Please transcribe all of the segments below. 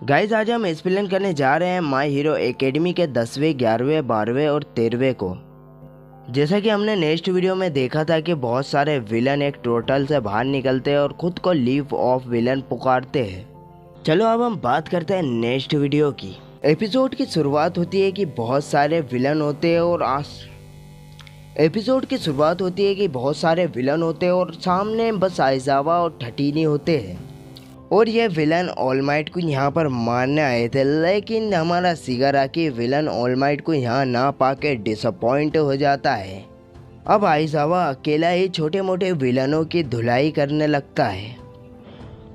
Guys आज हम explain करने जा रहे हैं माय हीरो एकेडमी के 10वें 11वें 12वें और 13वें को। जैसा कि हमने नेक्स्ट वीडियो में देखा था कि बहुत सारे विलन एक टोटल से बाहर निकलते हैं और खुद को लीव ऑफ विलन पुकारते हैं। चलो अब हम बात करते हैं नेक्स्ट वीडियो की। एपिसोड की शुरुआत होती है कि बहुत सारे विलन होते हैं और सामने बस आइजावा और ठटीनी होते हैं और ये विलन ऑलमाइट को यहाँ पर मारने आए थे, लेकिन हमारा शिगाराकी विलन ऑलमाइट को यहाँ ना पाके डिसअपॉइंट हो जाता है। अब आइजावा अकेला ही छोटे मोटे विलनों की धुलाई करने लगता है।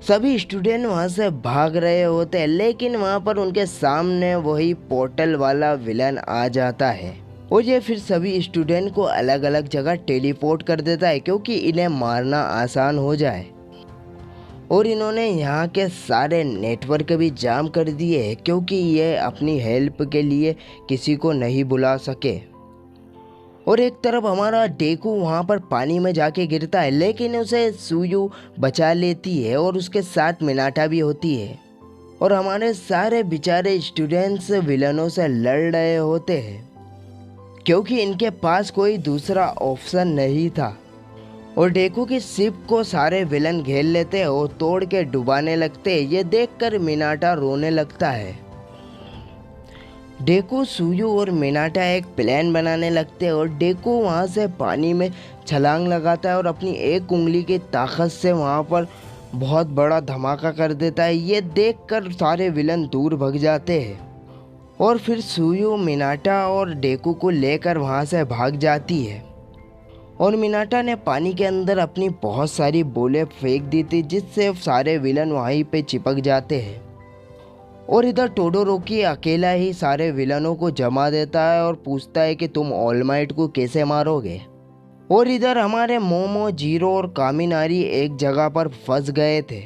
सभी स्टूडेंट वहाँ से भाग रहे होते हैं, लेकिन वहाँ पर उनके सामने वही पोर्टल वाला विलन आ जाता है और ये फिर सभी स्टूडेंट को अलग अलग जगह टेलीपोर्ट कर देता है क्योंकि इन्हें मारना आसान हो जाए। और इन्होंने यहाँ के सारे नेटवर्क भी जाम कर दिए हैं क्योंकि ये अपनी हेल्प के लिए किसी को नहीं बुला सके। और एक तरफ हमारा डेकू वहाँ पर पानी में जाके गिरता है, लेकिन उसे सुयू बचा लेती है और उसके साथ मिनाटा भी होती है। और हमारे सारे बेचारे स्टूडेंट्स विलनों से लड़ रहे होते हैं क्योंकि इनके पास कोई दूसरा ऑप्शन नहीं था। और डेकू की शिप को सारे विलन घेर लेते हैं और तोड़ के डुबाने लगते हैं। ये देखकर मिनाटा रोने लगता है। डेकू, सुयू और मिनाटा एक प्लान बनाने लगते हैं और डेकू वहाँ से पानी में छलांग लगाता है और अपनी एक उंगली की ताकत से वहाँ पर बहुत बड़ा धमाका कर देता है। ये देखकर सारे विलन दूर भाग जाते हैं और फिर सुयू मिनाटा और डेकू को लेकर वहाँ से भाग जाती है। और मिनाटा ने पानी के अंदर अपनी बहुत सारी बोलें फेंक दी थी, जिससे सारे विलन वहीं पे चिपक जाते हैं। और इधर टोडोरोकी अकेला ही सारे विलनों को जमा देता है और पूछता है कि तुम ऑलमाइट को कैसे मारोगे। और इधर हमारे मोमो, जीरो और कामिनारी एक जगह पर फंस गए थे।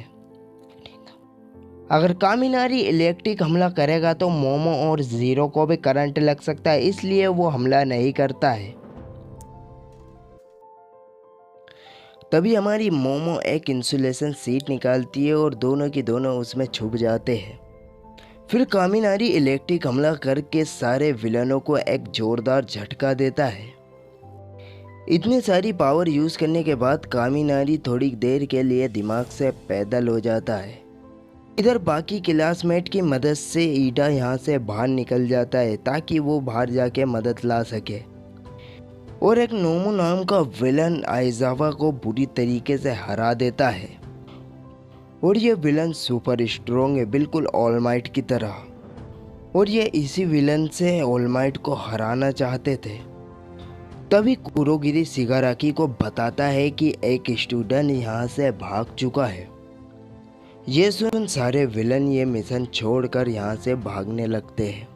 अगर कामिनारी इलेक्ट्रिक हमला करेगा तो मोमो और जीरो को भी करंट लग सकता है, इसलिए वो हमला नहीं करता है। तभी हमारी मोमो एक इंसुलेशन सीट निकालती है और दोनों की दोनों उसमें छुप जाते हैं। फिर कामिनारी इलेक्ट्रिक हमला करके सारे विलनों को एक जोरदार झटका देता है। इतनी सारी पावर यूज़ करने के बाद कामिनारी थोड़ी देर के लिए दिमाग से पैदल हो जाता है। इधर बाकी क्लासमेट की मदद से ईडा यहाँ से बाहर निकल जाता है ताकि वो बाहर जाके मदद ला सके। और एक नोमो नाम का विलन आइजावा को बुरी तरीके से हरा देता है। और ये विलन सुपर स्ट्रॉन्ग है, बिल्कुल ऑलमाइट की तरह। और ये इसी विलन से ऑलमाइट को हराना चाहते थे। तभी कुरोगिरी शिगाराकी को बताता है कि एक स्टूडेंट यहाँ से भाग चुका है। ये सुन सारे विलन ये मिशन छोड़कर यहाँ से भागने लगते हैं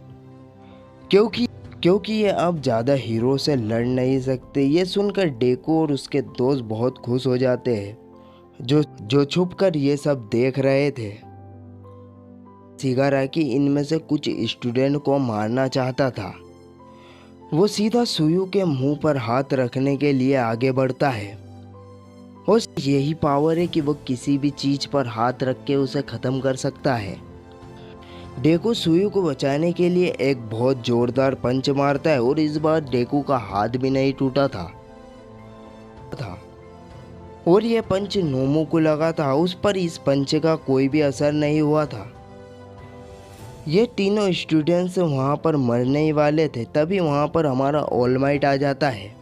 क्योंकि ये अब ज़्यादा हीरो से लड़ नहीं सकते। ये सुनकर डेको और उसके दोस्त बहुत खुश हो जाते हैं जो छुपकर ये सब देख रहे थे। शिगाराकी इनमें से कुछ स्टूडेंट को मारना चाहता था। वो सीधा सुयू के मुंह पर हाथ रखने के लिए आगे बढ़ता है और यही पावर है कि वो किसी भी चीज़ पर हाथ रख के उसे ख़त्म कर सकता है। डेकू सुयू को बचाने के लिए एक बहुत जोरदार पंच मारता है और इस बार डेकू का हाथ भी नहीं टूटा था और यह पंच नोमो को लगा था। उस पर इस पंच का कोई भी असर नहीं हुआ था। ये तीनों स्टूडेंट्स वहाँ पर मरने ही वाले थे। तभी वहाँ पर हमारा ऑलमाइट आ जाता है।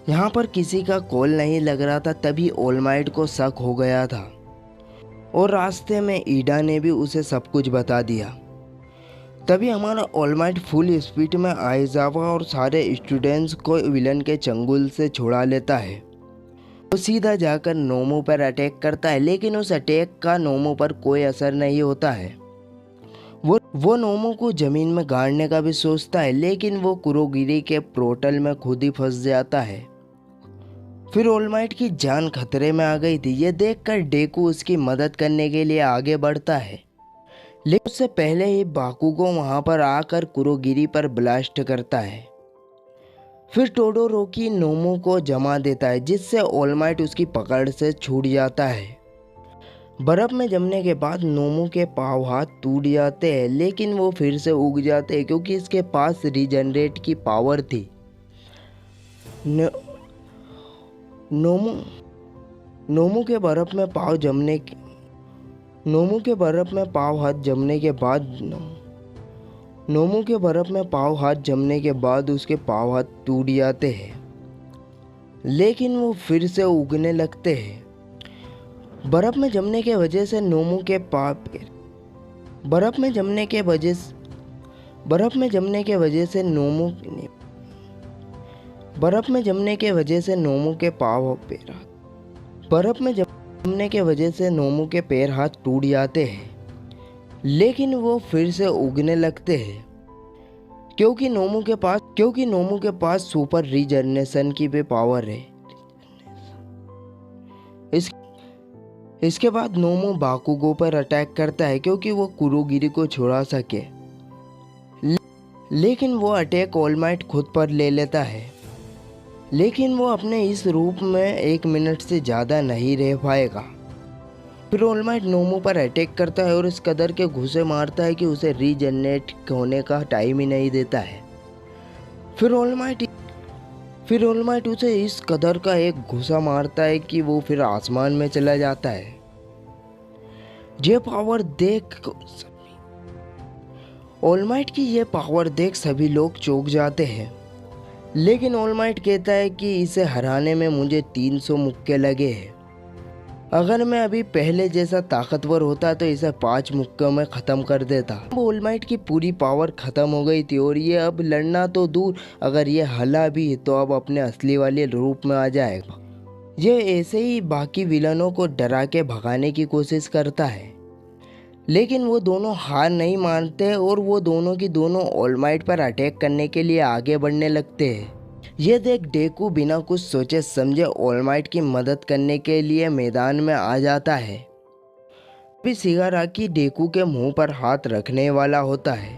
यहाँ पर किसी का कॉल नहीं लग रहा था, तभी ऑलमाइट को शक हो गया था और रास्ते में ईडा ने भी उसे सब कुछ बता दिया। तभी हमारा ऑलमाइट फुल स्पीड में आइजावा और सारे स्टूडेंट्स को विलन के चंगुल से छुड़ा लेता है। वो सीधा जाकर नोमो पर अटैक करता है, लेकिन उस अटैक का नोमो पर कोई असर नहीं होता है। वो नोमो को ज़मीन में गाड़ने का भी सोचता है, लेकिन वो कुरोगिरी के पोर्टल में खुद ही फंस जाता है। फिर ऑलमाइट की जान खतरे में आ गई थी। ये देखकर डेकू उसकी मदद करने के लिए आगे बढ़ता है, लेकिन उससे पहले ही बाकुगो वहां पर आकर कुरोगिरी पर ब्लास्ट करता है। फिर टोडोरोकी नोमो को जमा देता है, जिससे ऑलमाइट उसकी पकड़ से छूट जाता है। बर्फ़ में जमने के बाद नोमू के पाँव हाथ टूट जाते हैं, लेकिन वो फिर से उग जाते हैं क्योंकि इसके पास रीजनरेट की पावर थी। न, नोमू नोमू के बर्फ़ में पाँव जमने के नोमू के बर्फ़ में पाँव हाथ जमने के बाद नोमू के बर्फ़ में पाँव हाथ जमने के बाद उसके पाँव हाथ टूट जाते हैं, लेकिन वो फिर से उगने लगते हैं। बर्फ़ में जमने के वजह से नोमू के पाप बर्फ़ में जमने के वजह से बर्फ़ में जमने के वजह से नोमू बर्फ़ में जमने के वजह से नोमू के पाँव पैर बर्फ़ में जमने के वजह से नोमू के पैर हाथ टूट जाते हैं, लेकिन वो फिर से उगने लगते हैं क्योंकि नोमू के पास सुपर रीजनरेशन की भी पावर है। इसके बाद नोमू बाकुगो पर अटैक करता है क्योंकि वो कुरोगिरी को छुड़ा सके, लेकिन वो अटैक ऑल माइट खुद पर ले लेता है। लेकिन वो अपने इस रूप में 1 मिनट से ज़्यादा नहीं रह पाएगा। फिर ऑल माइट नोमू पर अटैक करता है और इस कदर के घुसे मारता है कि उसे रीजनरेट होने का टाइम ही नहीं देता है। फिर ऑल माइट उसे इस कदर का एक घुसा मारता है कि वो फिर आसमान में चला जाता है। ये पावर देख ऑल माइट की ये पावर देख सभी लोग चौंक जाते हैं, लेकिन ऑल माइट कहता है कि इसे हराने में मुझे 300 मुक्के लगे हैं। अगर मैं अभी पहले जैसा ताकतवर होता तो इसे 5 मुक्कों में ख़त्म कर देता। ऑल माइट की पूरी पावर ख़त्म हो गई थी और ये अब लड़ना तो दूर, अगर ये हला भी तो अब अपने असली वाले रूप में आ जाएगा। ये ऐसे ही बाकी विलनों को डरा के भगाने की कोशिश करता है, लेकिन वो दोनों हार नहीं मानते और वो दोनों की दोनों ऑल माइट पर अटैक करने के लिए आगे बढ़ने लगते हैं। ये देख डेकू बिना कुछ सोचे समझे ऑल माइट की मदद करने के लिए मैदान में आ जाता है। अभी शिगाराकी डेकू के मुंह पर हाथ रखने वाला होता है,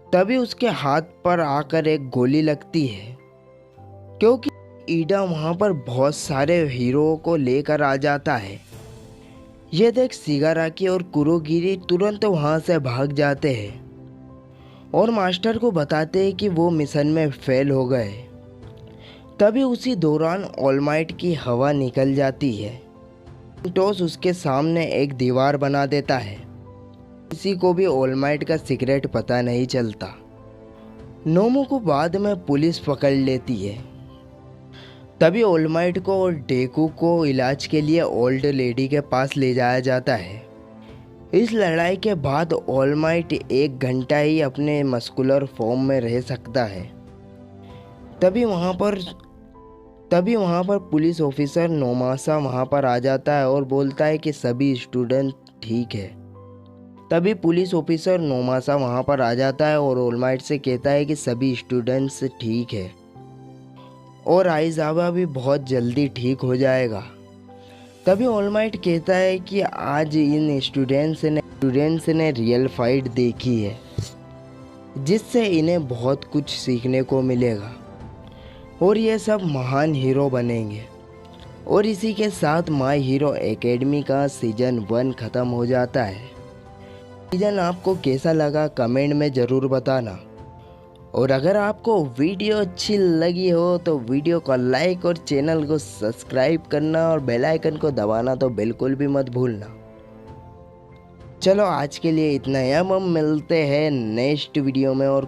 तभी उसके हाथ पर आकर एक गोली लगती है क्योंकि ईडा वहां पर बहुत सारे हीरोओं को लेकर आ जाता है। ये देख शिगाराकी और कुरोगिरी तुरंत वहां से भाग जाते हैं और मास्टर को बताते हैं कि वो मिशन में फेल हो गए। तभी उसी दौरान ऑल माइट की हवा निकल जाती है। टॉस उसके सामने एक दीवार बना देता है। किसी को भी ऑल माइट का सीक्रेट पता नहीं चलता। नोमू को बाद में पुलिस पकड़ लेती है। तभी ऑल माइट को और डेकू को इलाज के लिए ओल्ड लेडी के पास ले जाया जाता है। इस लड़ाई के बाद ऑल माइट 1 घंटा ही अपने मस्कुलर फॉर्म में रह सकता है। तभी वहाँ पर पुलिस ऑफिसर नोमासा वहाँ पर आ जाता है और बोलता है कि सभी स्टूडेंट ठीक है। तभी पुलिस ऑफिसर नोमासा वहाँ पर आ जाता है और ऑल माइट से कहता है कि सभी स्टूडेंट्स ठीक है और आइजावा भी बहुत जल्दी ठीक हो जाएगा। तभी ऑल माइट कहता है कि आज इन स्टूडेंट्स ने रियल फाइट देखी है, जिससे इन्हें बहुत कुछ सीखने को मिलेगा और ये सब महान हीरो बनेंगे। और इसी के साथ माय हीरो एकेडमी का सीज़न 1 ख़त्म हो जाता है। सीज़न आपको कैसा लगा कमेंट में ज़रूर बताना, और अगर आपको वीडियो अच्छी लगी हो तो वीडियो को लाइक और चैनल को सब्सक्राइब करना और बेल आइकन को दबाना तो बिल्कुल भी मत भूलना। चलो आज के लिए इतना ही, हम मिलते हैं नेक्स्ट वीडियो में और